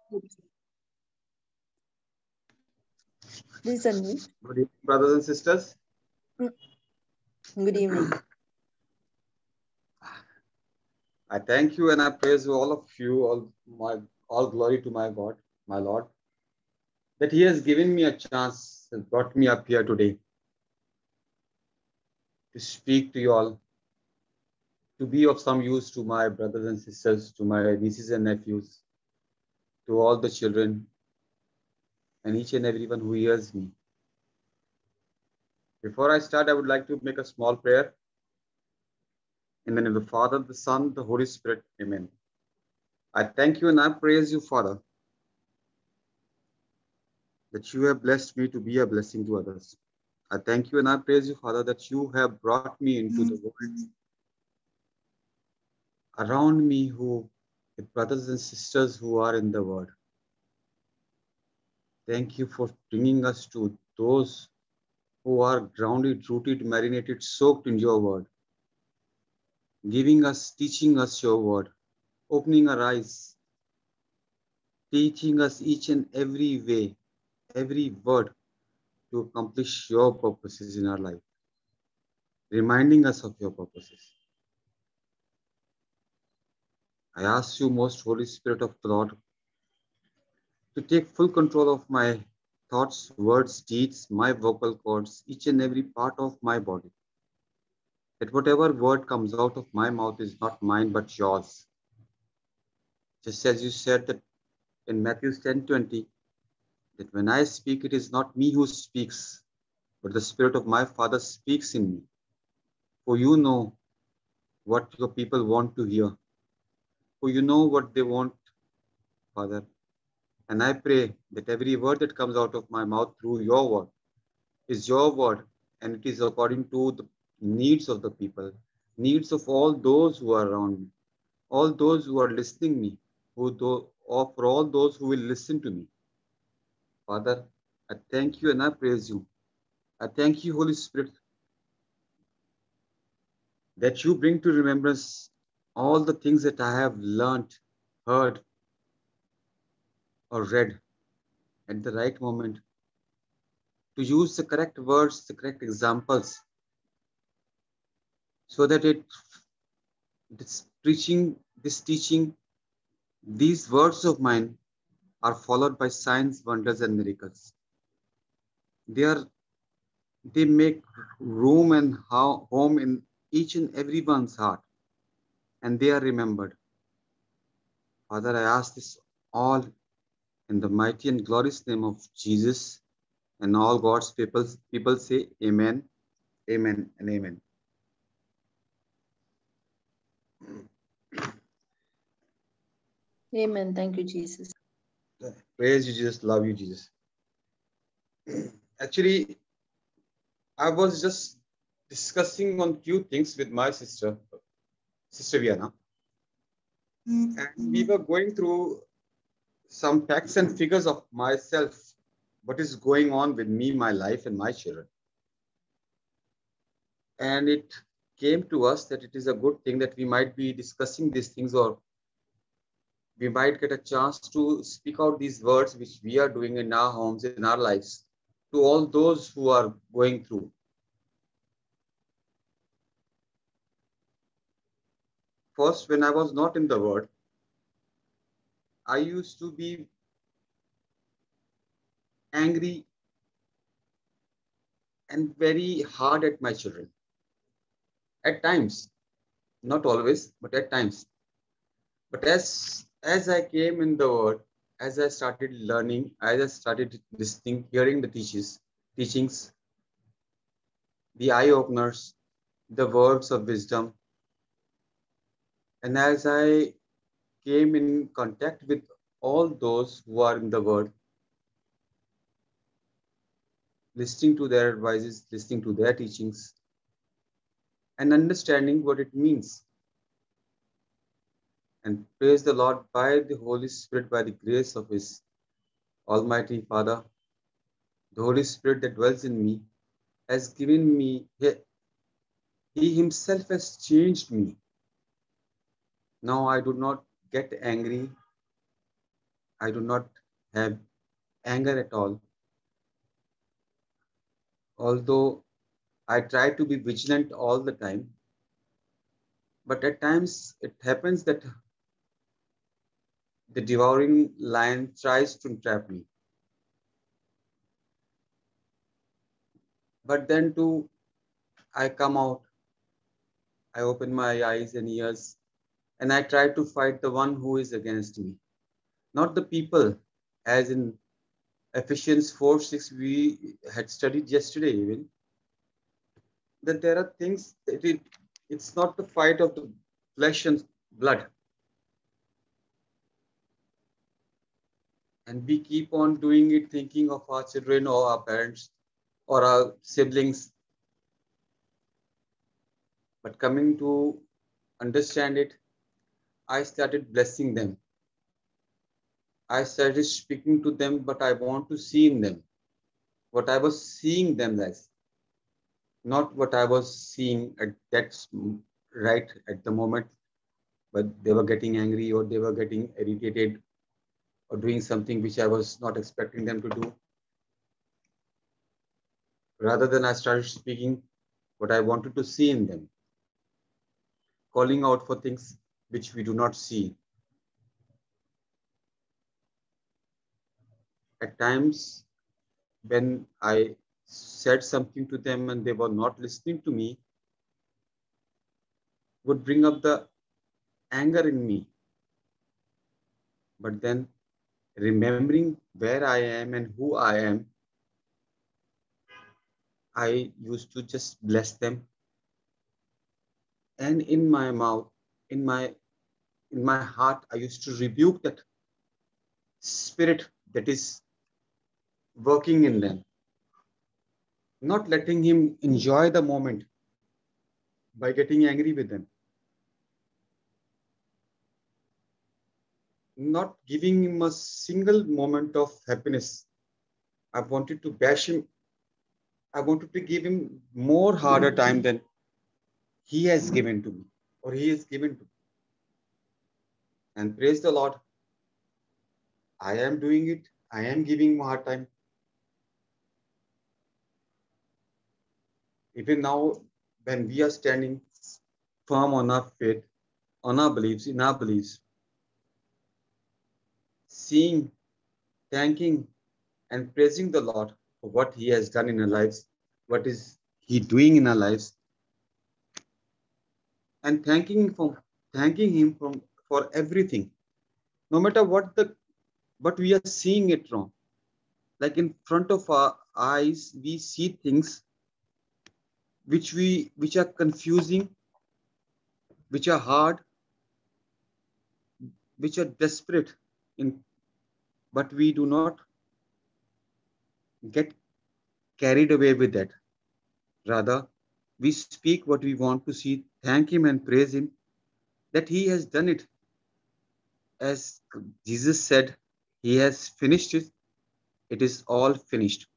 Please unmute. Good evening, brothers and sisters. Good evening. I thank you and I praise you, all of you, all glory to my God, my Lord, that He has given me a chance and brought me up here today to speak to you all, to be of some use to my brothers and sisters, to my nieces and nephews, to all the children, and each and everyone who hears me. Before I start, I would like to make a small prayer. In the name of the Father, the Son, the Holy Spirit. Amen. I thank you and I praise you, Father, that you have blessed me to be a blessing to others. I thank you and I praise you, Father, that you have brought me into the world around me, who with brothers and sisters who are in the world. Thank you for bringing us to those who are grounded, rooted, marinated, soaked in your word, giving us, teaching us your word, opening our eyes, teaching us each and every way, every word to accomplish your purposes in our life, reminding us of your purposes. I ask you, most Holy Spirit of the Lord, to take full control of my thoughts, words, deeds, my vocal cords, each and every part of my body. That whatever word comes out of my mouth is not mine but yours. Just as you said that in Matthew 10:20, that when I speak, it is not me who speaks, but the Spirit of my Father speaks in me. For you know what your people want to hear. For you know what they want, Father. And I pray that every word that comes out of my mouth through your word is your word, and it is according to the needs of the people, needs of all those who are around me, all those who are listening me, or for all those who will listen to me. Father, I thank you and I praise you. I thank you, Holy Spirit, that you bring to remembrance all the things that I have learned, heard, or read at the right moment, to use the correct words, the correct examples, so that this teaching, these words of mine are followed by signs, wonders, and miracles. They make room and home in each and everyone's heart, and they are remembered. Father, I ask this all in the mighty and glorious name of Jesus, and all God's people say amen, amen, and amen. Amen. Thank you, Jesus. Praise you, Jesus. Love you, Jesus. Actually, I was just discussing on few things with my sister Viana, and we were going through some facts and figures of myself, what is going on with me, my life, and my children. And it came to us that it is a good thing that we might be discussing these things, or we might get a chance to speak out these words which we are doing in our homes, in our lives, to all those who are going through. First, when I was not in the world, I used to be angry and very hard at my children. At times, not always, but at times. But as I came in the world, as I started learning, as I started listening, hearing the teachings, the eye openers, the words of wisdom, and as I came in contact with all those who are in the world, listening to their advices, listening to their teachings, and understanding what it means. And praise the Lord, by the Holy Spirit, by the grace of His Almighty Father, the Holy Spirit that dwells in me has given me, He Himself has changed me. Now I do not get angry. I do not have anger at all. Although I try to be vigilant all the time, but at times it happens that the devouring lion tries to trap me. But then too, I come out, I open my eyes and ears, and I try to fight the one who is against me. Not the people, as in Ephesians 4:6 we had studied yesterday even, that there are things that it's not the fight of the flesh and blood. And we keep on doing it thinking of our children or our parents or our siblings. But coming to understand it, I started blessing them. I started speaking to them, but I want to see in them what I was seeing them as, not what I was seeing at that right at the moment, but they were getting angry or they were getting irritated or doing something which I was not expecting them to do. Rather than I started speaking what I wanted to see in them, calling out for things which we do not see. At times, when I said something to them and they were not listening to me, would bring up the anger in me. But then remembering where I am and who I am, I used to just bless them. And in my mouth, in my heart, I used to rebuke that spirit that is working in them, not letting him enjoy the moment by getting angry with them, not giving him a single moment of happiness. I wanted to bash him. I wanted to give him more harder time than he has given to me or he has given to me. And praise the Lord, I am doing it. I am giving him a hard time. Even now, when we are standing firm on our faith, on our beliefs, in our beliefs, seeing, thanking, and praising the Lord for what He has done in our lives, what is He doing in our lives, and thanking Him for everything, no matter what we are seeing it wrong. Like in front of our eyes, we see things which are confusing, which are hard, which are desperate, in but we do not get carried away with that. Rather, we speak what we want to see, thank Him and praise Him that He has done it. As Jesus said, He has finished it. It is all finished.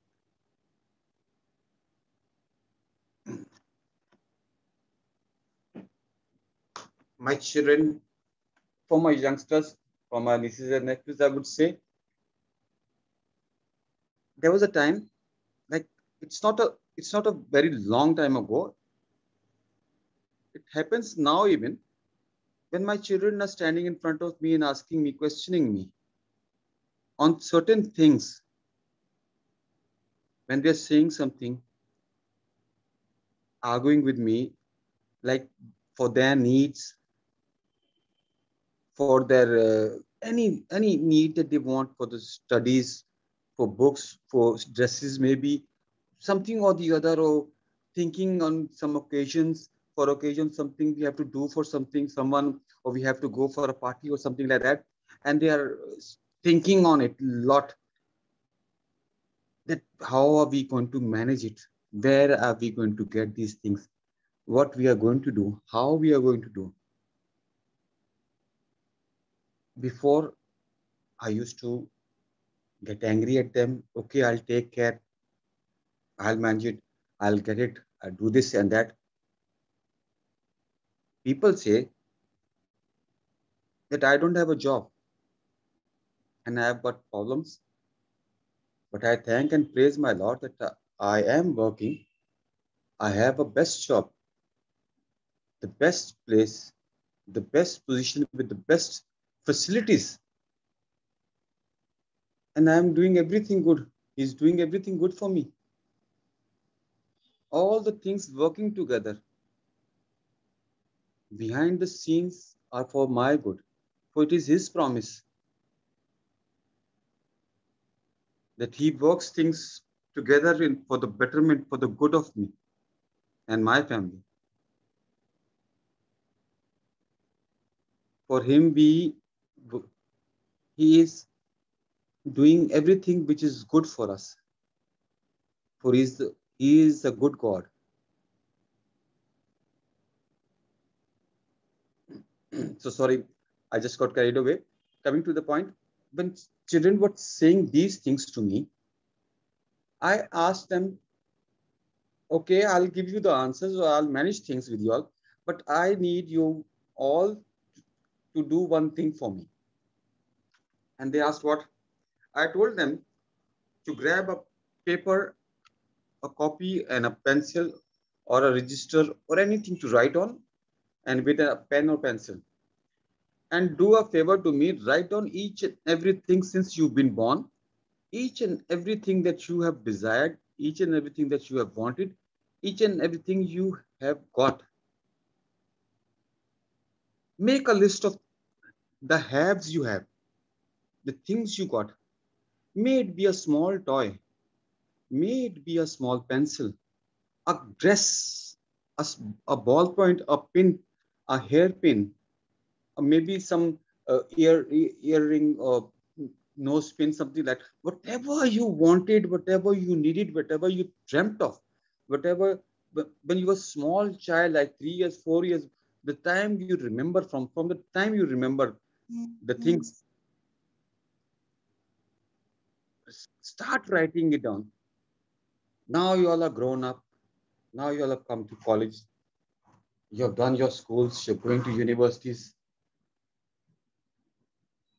My children, for my youngsters, for my nieces and nephews, I would say, there was a time, like it's not a very long time ago. It happens now even when my children are standing in front of me and asking me, questioning me on certain things, when they're saying something, arguing with me, like for their needs, for their any need that they want for the studies, for books, for dresses, maybe something or the other, or thinking on some occasions, for occasions, something we have to do for something, someone, or we have to go for a party or something like that. And they are thinking on it a lot, that how are we going to manage it? Where are we going to get these things? What we are going to do? How we are going to do? Before, I used to get angry at them. Okay, I'll take care. I'll manage it. I'll get it. I'll do this and that. People say that I don't have a job. and I have got problems. But I thank and praise my Lord that I am working. I have a best job, the best place, the best position with the best facilities. And I am doing everything good. He's doing everything good for me. All the things working together behind the scenes are for my good. For it is His promise that He works things together for the betterment, for the good of me and my family. For Him, He is doing everything which is good for us. For He is a good God. So sorry, I just got carried away. Coming to the point, when children were saying these things to me, I asked them, okay, I'll give you the answers or I'll manage things with you all, but I need you all to do one thing for me. And they asked what? I told them to grab a paper, a copy, and a pencil or a register or anything to write on, and with a pen or pencil. And do a favor to me, write down each and everything since you've been born, each and everything that you have desired, each and everything that you have wanted, each and everything you have got. Make a list of the haves you have, the things you got. May it be a small toy, may it be a small pencil, a dress, a ballpoint, a pin, a hairpin, or maybe some earring or nose pin, something like that. Whatever you wanted, whatever you needed, whatever you dreamt of, whatever, when you were a small child, like 3 years, 4 years, the time you remember from the time you remember the things, start writing it down. Now you all are grown up. Now you all have come to college. You have done your schools. You're going to universities.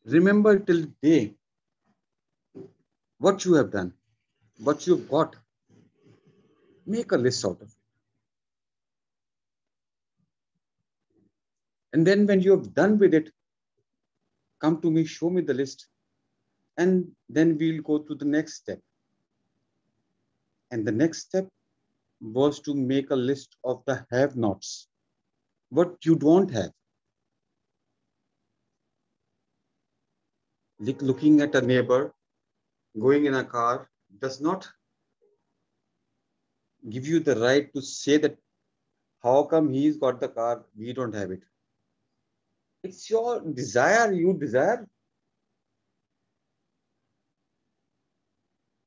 Remember till day what you have done, what you've got. Make a list out of it. And then when you have done with it, come to me, show me the list. And then we'll go to the next step. And the next step was to make a list of the have-nots. What you don't have. Like looking at a neighbor, going in a car, does not give you the right to say that how come he's got the car, we don't have it. It's your desire, you desire.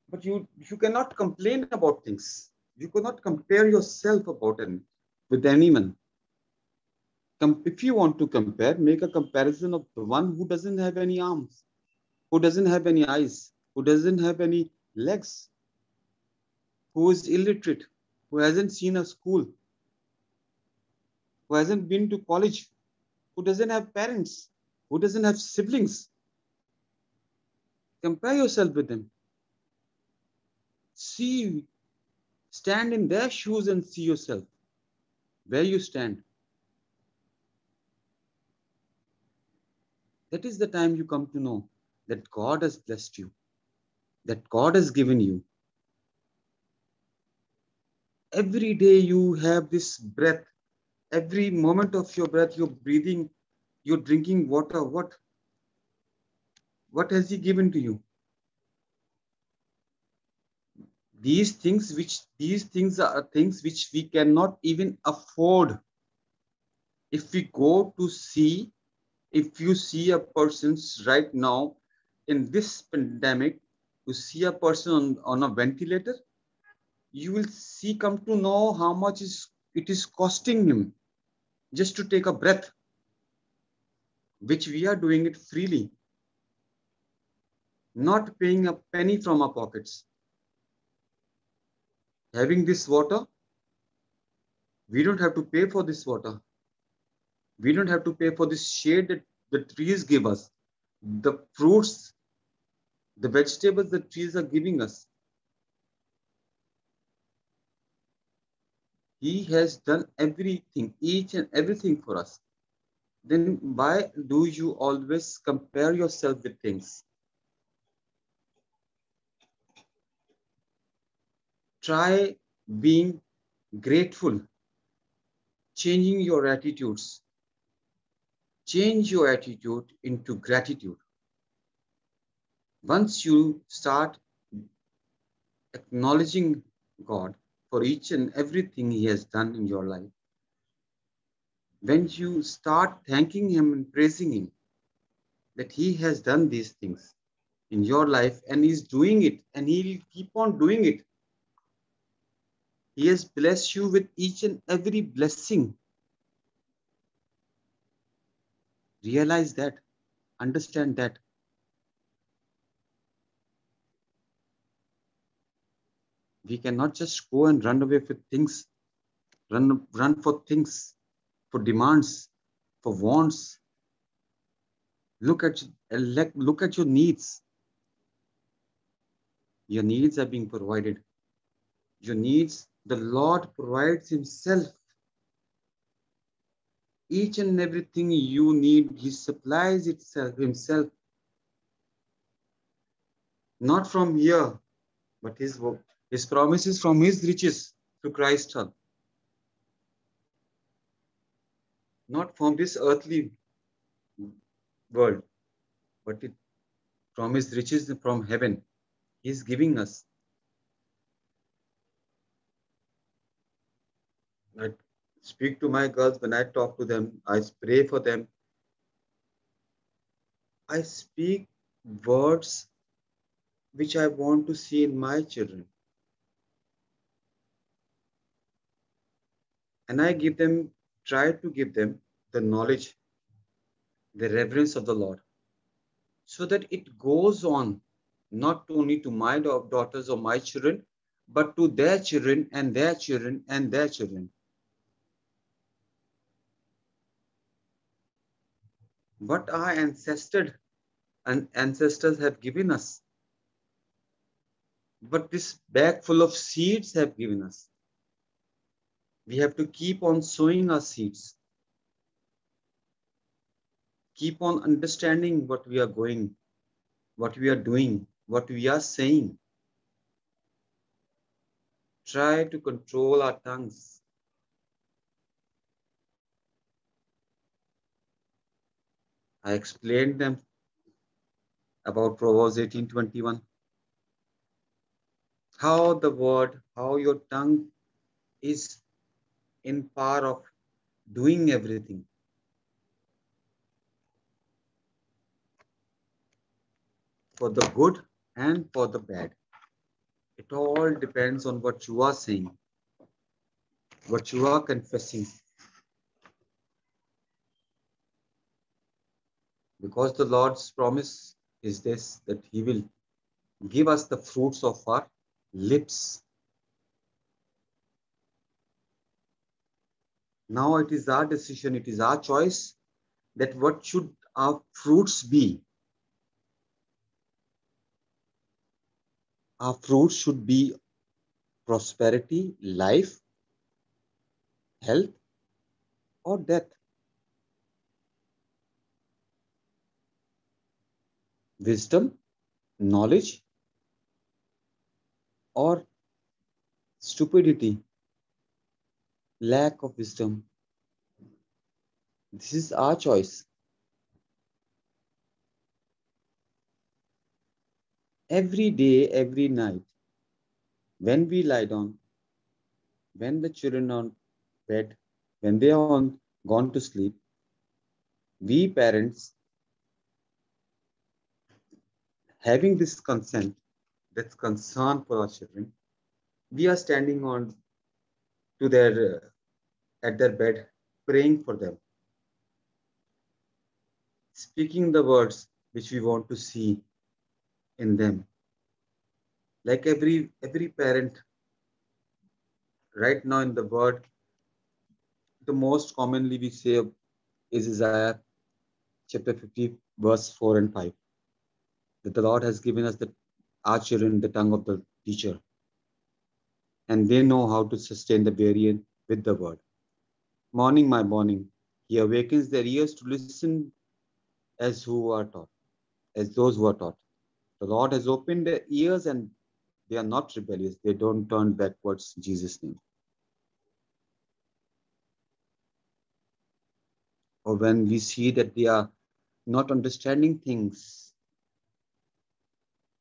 But you cannot complain about things. You cannot compare yourself with anyone. If you want to compare, make a comparison of the one who doesn't have any arms, who doesn't have any eyes, who doesn't have any legs, who is illiterate, who hasn't seen a school, who hasn't been to college, who doesn't have parents, who doesn't have siblings. Compare yourself with them. Stand in their shoes and see yourself, where you stand. That is the time you come to know that God has blessed you, that God has given you. Every day you have this breath. Every moment of your breath, you're breathing, you're drinking water. What has He given to you? These things are things which we cannot even afford. If we go to see, if you see a person right now in this pandemic, you see a person on a ventilator, you will come to know how much it is costing him just to take a breath, which we are doing it freely, not paying a penny from our pockets. Having this water, we don't have to pay for this water. We don't have to pay for this shade that the trees give us, the fruits the vegetables the trees are giving us. He has done everything, each and everything for us. Then why do you always compare yourself with things? Try being grateful, changing your attitudes. Change your attitude into gratitude. Once you start acknowledging God for each and everything He has done in your life, when you start thanking Him and praising Him that He has done these things in your life and He's doing it and He will keep on doing it. He has blessed you with each and every blessing. Realize that, understand that. We cannot just go and run away with things, run for things, for demands, for wants. Look at your needs. Your needs are being provided. Your needs, the Lord provides Himself. Each and everything you need, He supplies Himself. Not from here, but His promises from His riches through Christ. Not from this earthly world, but from His riches from heaven. He is giving us. I speak to my girls when I talk to them. I pray for them. I speak words which I want to see in my children. And I try to give them the knowledge, the reverence of the Lord, so that it goes on not only to my daughters or my children, but to their children and their children and their children. What our ancestors have given us, but this bag full of seeds have given us. We have to keep on sowing our seeds. Keep on understanding what we are doing, what we are saying. Try to control our tongues. I explained them about Proverbs 18:21. How your tongue is in power of doing everything. For the good and for the bad. It all depends on what you are saying, what you are confessing. Because the Lord's promise is this, that He will give us the fruits of our lips. Now it is our decision, it is our choice that what should our fruits be. Our fruits should be prosperity, life, health, or death. Wisdom, knowledge, or stupidity, lack of wisdom. This is our choice. Every day, every night, when we lie down, when the children are on bed, when they are gone to sleep, we parents, having this consent, this concern for our children, we are standing on to their at their bed, praying for them, speaking the words which we want to see in them. Like every parent right now in the word, the most commonly we say is Isaiah chapter 50, verse 4 and 5. that the Lord has given us our children the tongue of the teacher, and they know how to sustain the variant with the word. Morning by morning, he awakens their ears to listen as who are taught, as those who are taught. The Lord has opened their ears and they are not rebellious. They don't turn backwards in Jesus' name. Or when we see that they are not understanding things,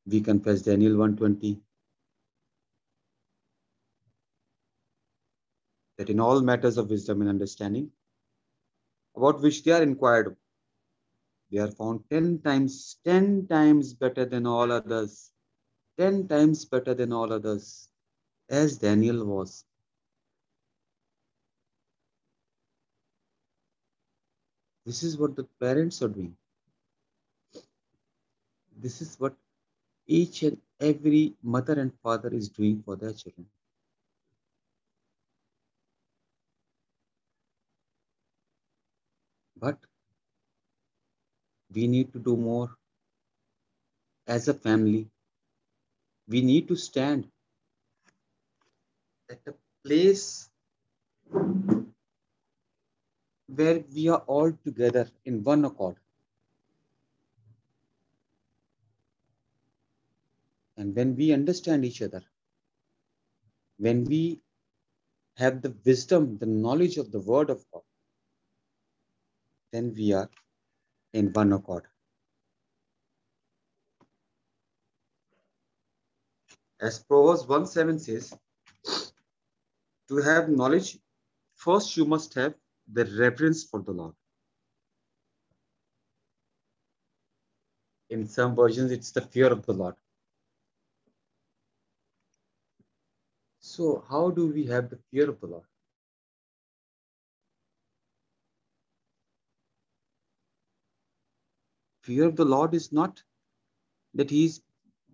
we confess Daniel 1:20, that in all matters of wisdom and understanding, about which they are inquired, they are found 10 times better than all others. 10 times better than all others, as Daniel was. This is what the parents are doing. This is what each and every mother and father is doing for their children. But we need to do more as a family. We need to stand at a place where we are all together in one accord. And when we understand each other, when we have the wisdom, the knowledge of the word of God, then we are in one accord. As Proverbs 1:7 says, to have knowledge, first you must have the reverence for the Lord. In some versions, it's the fear of the Lord. So how do we have the fear of the Lord? Fear of the Lord is not that he's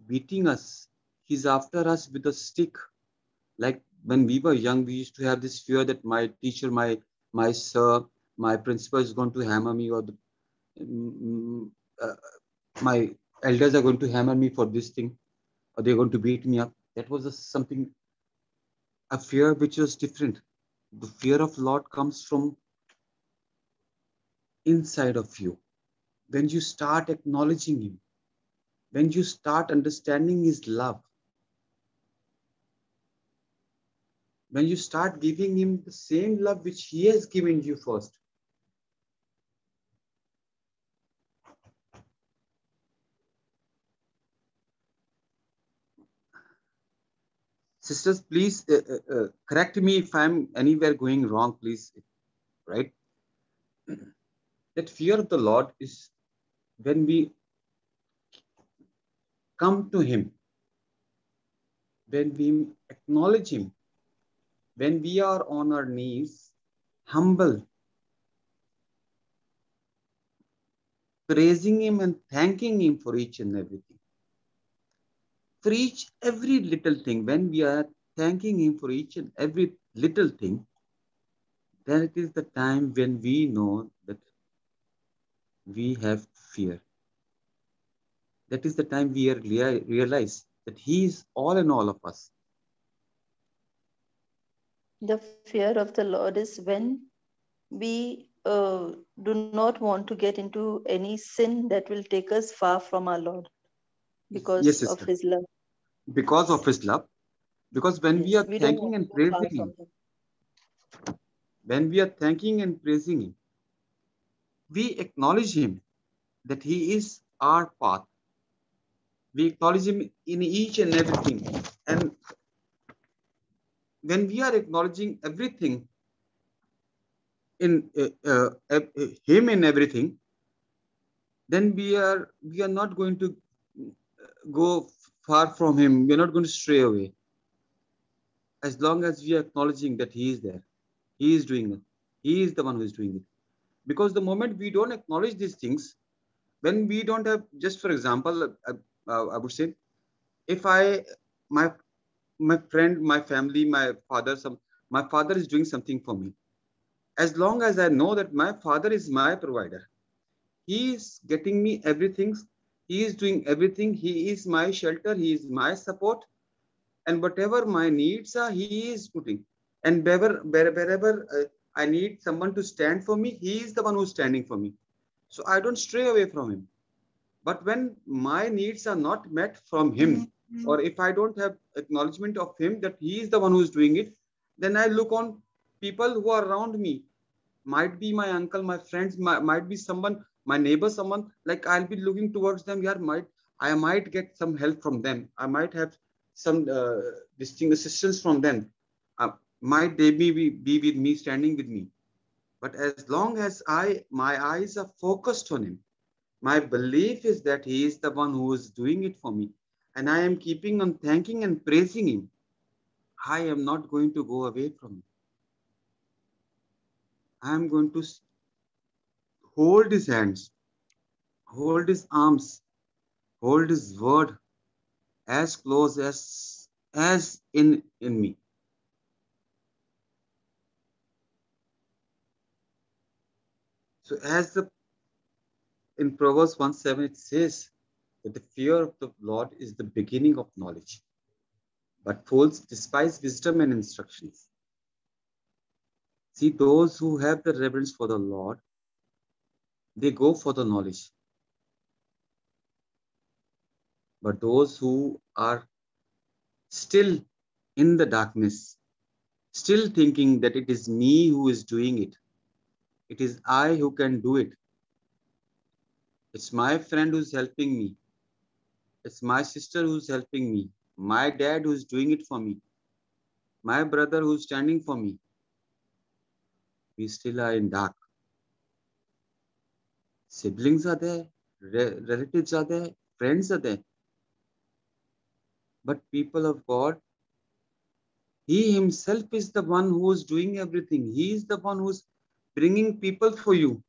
beating us. He's after us with a stick. Like when we were young, we used to have this fear that my teacher, my sir, my principal is going to hammer me, or my elders are going to hammer me for this thing, or they're going to beat me up. That was a fear which was different. The fear of Lord comes from inside of you. When you start acknowledging him, when you start understanding his love, when you start giving him the same love which he has given you first. Sisters, please correct me if I'm anywhere going wrong, please, right? That fear of the Lord is when we come to him, when we acknowledge him, when we are on our knees, humble, praising him and thanking him for each and everything. For every little thing, when we are thanking him for each and every little thing, then it is the time when we know that we have fear. That is the time we realize that he is all in all of us. The fear of the Lord is when we do not want to get into any sin that will take us far from our Lord because Yes, of sister. his love. Because of his love. Because when we are We don't thanking want and to go far praising from him, him. when we are thanking and praising him, we acknowledge him that he is our path. We acknowledge him in each and everything. And when we are acknowledging everything in him in everything, then we are not going to go far from him. We are not going to stray away. As long as we are acknowledging that he is there, he is doing it. He is the one who is doing it. Because the moment we don't acknowledge these things, when we don't have, just for example, I would say, if my friend, my family, my father is doing something for me. As long as I know that my father is my provider, he is getting me everything. He is doing everything. He is my shelter. He is my support. And whatever my needs are, He is putting. And wherever I need someone to stand for me, He is the one who's standing for me. So I don't stray away from Him. But when my needs are not met from Him, or if I don't have acknowledgement of Him that He is the one who is doing it, then I look on people who are around me. Might be my uncle, my friends, might be someone, my neighbor, someone, like I'll be looking towards them. Yeah, I might get some help from them. I might have some distinct assistance from them. Might they be with me, standing with me. But as long as my eyes are focused on Him, my belief is that He is the one who is doing it for me, and I am keeping on thanking and praising Him, I am not going to go away from Him. I am going to hold His hands, hold His arms, hold His word as close as in me. So as the in Proverbs 1:7 it says that the fear of the Lord is the beginning of knowledge, but fools despise wisdom and instructions. See, those who have the reverence for the Lord, they go for the knowledge. But those who are still in the darkness, still thinking that it is me who is doing it is I who can do it. It's my friend who's helping me. It's my sister who's helping me. My dad who's doing it for me. My brother who's standing for me. We still are in dark. Siblings are there, relatives are there, friends are there. But people of God, He Himself is the one who is doing everything. He is the one who's bringing people for you,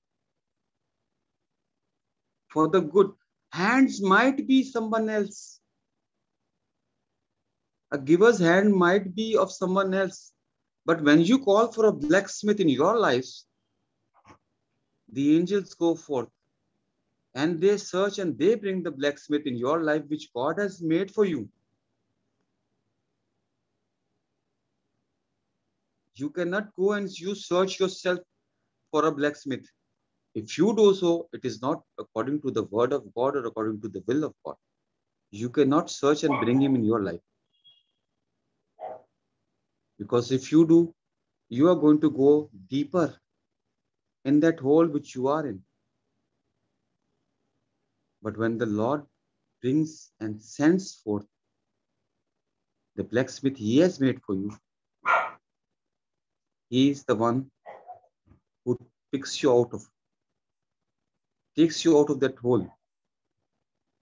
for the good. Hands might be someone else. A giver's hand might be of someone else. But when you call for a blacksmith in your lives, the angels go forth and they search and they bring the blacksmith in your life, which God has made for you. You cannot go and you search yourself for a blacksmith. If you do so, it is not according to the word of God or according to the will of God. You cannot search and bring him in your life. Because if you do, you are going to go deeper in that hole which you are in. But when the Lord brings and sends forth the blacksmith He has made for you, He is the one who picks you out of, takes you out of that hole,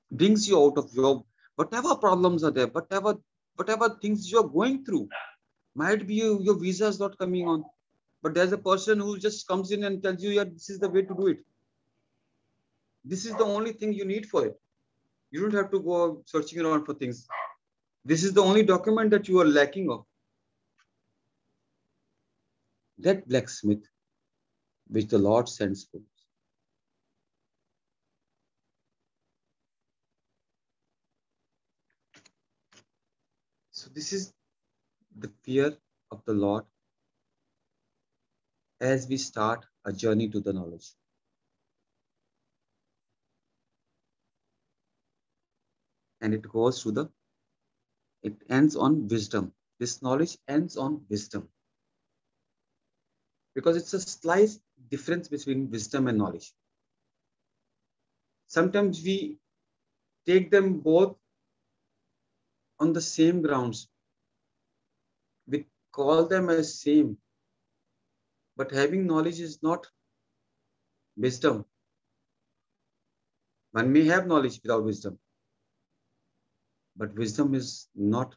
brings you out of your whatever problems are there, whatever things you're going through. Might be your visa is not coming on, but there's a person who just comes in and tells you, yeah, this is the way to do it. This is the only thing you need for it. You don't have to go searching around for things. This is the only document that you are lacking of. That blacksmith which the Lord sends forth. So this is the fear of the Lord as we start a journey to the knowledge. And it goes to it ends on wisdom. This knowledge ends on wisdom. Because it's a slight difference between wisdom and knowledge. Sometimes we take them both on the same grounds. We call them as same. But having knowledge is not wisdom. One may have knowledge without wisdom. But wisdom is not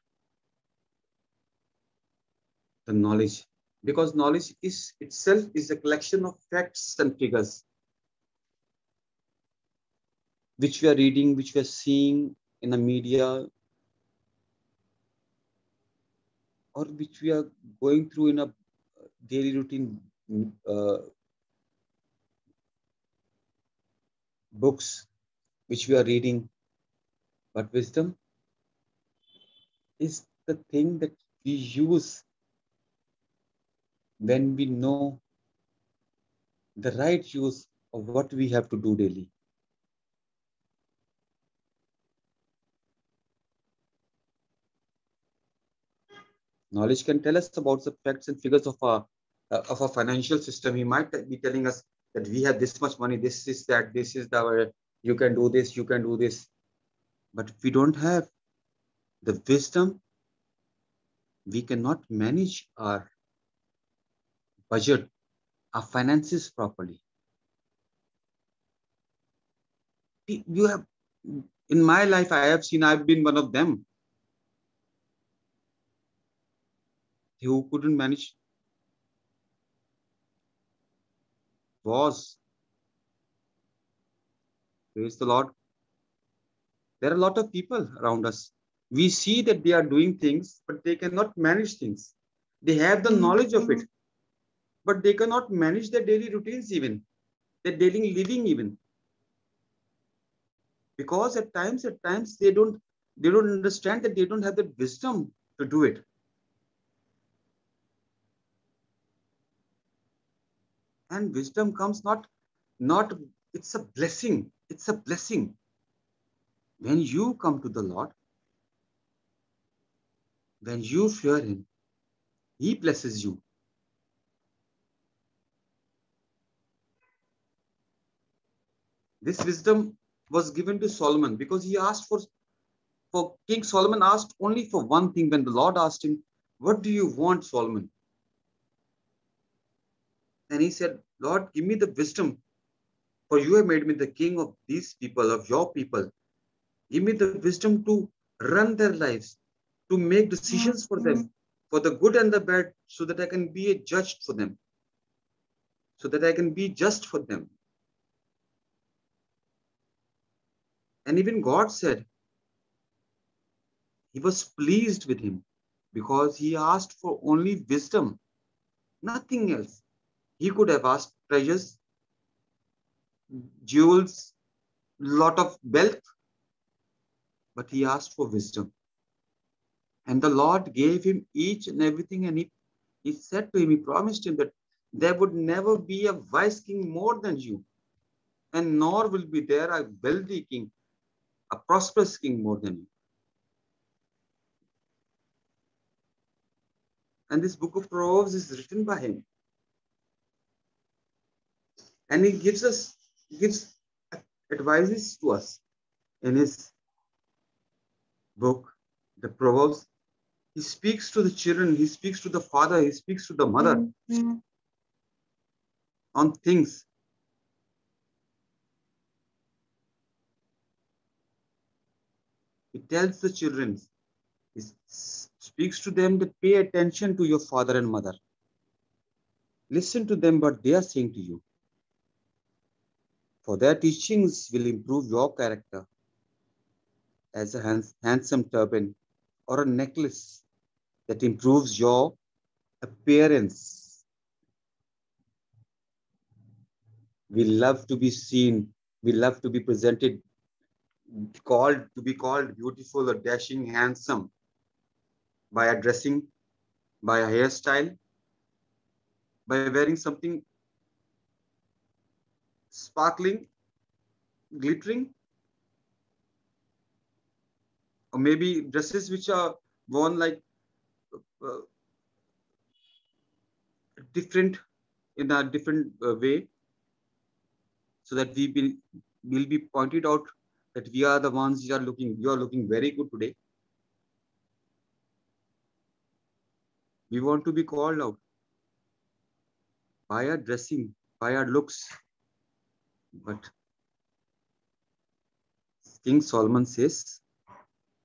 the knowledge. Because knowledge is itself is a collection of facts and figures which we are reading, which we are seeing in the media, or which we are going through in a daily routine books which we are reading. But wisdom is the thing that we use when we know the right use of what we have to do daily. Knowledge can tell us about the facts and figures of a financial system. He might be telling us that we have this much money, this is that, this is the, you can do this, you can do this. But if we don't have the wisdom, we cannot manage our budget, our finances properly. You have, in my life, I have seen, I've been one of them who couldn't manage, was, praise the Lord. There are a lot of people around us. We see that they are doing things, but they cannot manage things. They have the knowledge of it, but they cannot manage their daily routines even, their daily living even. Because at times they don't understand that they don't have the wisdom to do it. And wisdom comes not, it's a blessing. It's a blessing. When you come to the Lord, when you fear him, he blesses you. This wisdom was given to Solomon because he asked for King Solomon asked only for one thing when the Lord asked him, "What do you want, Solomon?" And he said, "Lord, give me the wisdom, for you have made me the king of these people, of your people. Give me the wisdom to run their lives, to make decisions for them, for the good and the bad, so that I can be a judge for them, so that I can be just for them." And even God said he was pleased with him because he asked for only wisdom, nothing else. He could have asked treasures, jewels, lot of wealth, but he asked for wisdom. And the Lord gave him each and everything. And he said to him, he promised him that there would never be a wise king more than you, and nor will be there a wealthy king, a prosperous king more than you. And this book of Proverbs is written by him. And he gives advices to us in his book, the Proverbs. He speaks to the children, he speaks to the father, he speaks to the mother on things. He tells the children, he speaks to them to pay attention to your father and mother. Listen to them what they are saying to you. For their teachings will improve your character as a handsome turban or a necklace that improves your appearance. We love to be seen. We love to be presented, to be called beautiful or dashing, handsome by a dressing, by a hairstyle, by wearing something sparkling, glittering, or maybe dresses which are worn like uh, different in a different way, so that will be pointed out that we are the ones you are looking very good today. We want to be called out by our dressing, by our looks. But King Solomon says,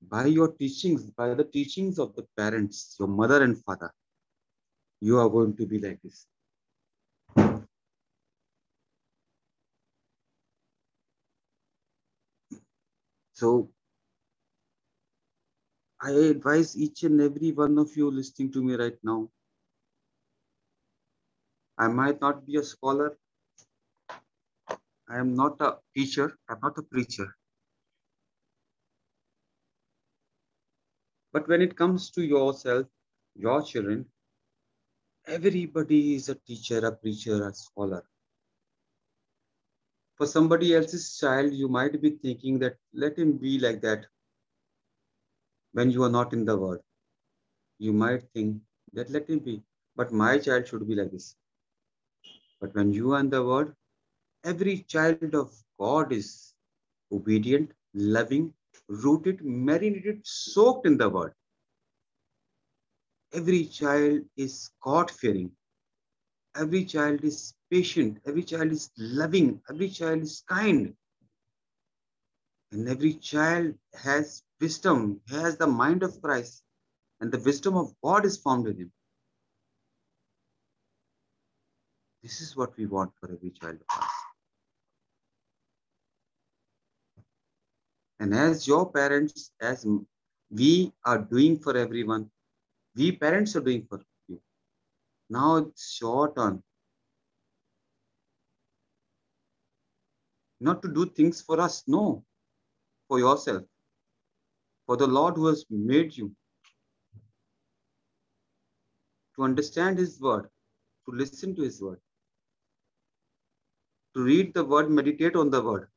by your teachings, by the teachings of the parents, your mother and father, you are going to be like this. So I advise each and every one of you listening to me right now. I might not be a scholar. I am not a teacher. I'm not a preacher. But when it comes to yourself, your children, everybody is a teacher, a preacher, a scholar. For somebody else's child, you might be thinking that let him be like that when you are not in the word. You might think that let him be, but my child should be like this. But when you are in the word, every child of God is obedient, loving, rooted, marinated, soaked in the word. Every child is God fearing. Every child is patient. Every child is loving. Every child is kind. And every child has wisdom, has the mind of Christ. And the wisdom of God is found in him. This is what we want for every child of us. And as your parents, as we are doing for everyone, we parents are doing for you. Now it's your turn. Not to do things for us, no, for yourself, for the Lord who has made you, to understand his word, to listen to his word, to read the word, meditate on the word.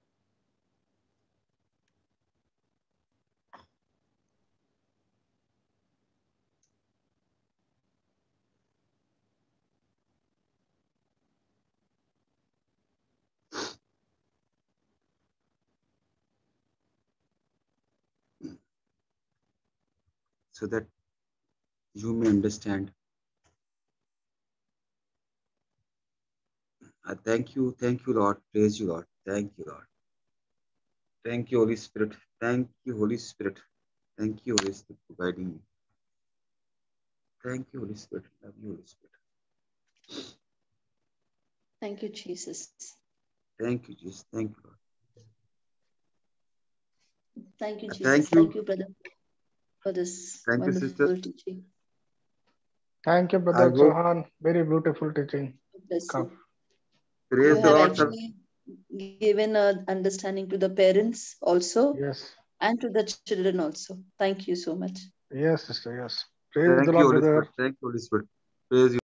So that you may understand. I thank you, Lord. Praise you, Lord. Thank you, Lord. Thank you, Holy Spirit. Thank you, Holy Spirit. Thank you, Holy Spirit, for guiding me. Thank you, Holy Spirit. Love you, Holy Spirit. Thank you, Jesus. Thank you, Jesus. Thank you, Lord. Thank you, Jesus. Thank you. Thank you, brother, for this Thank you, sister. wonderful teaching. Thank you, I Brother hope. Chauhan. Very beautiful teaching. Bless Come. you. Praise You the have Lord, sir. actually given an understanding to the parents also Yes. and to the children also. Thank you so much. Yes, sister. Yes. Praise the Thank you, Lord, Holy brother. Spirit. Thank you, Holy Spirit. Praise you.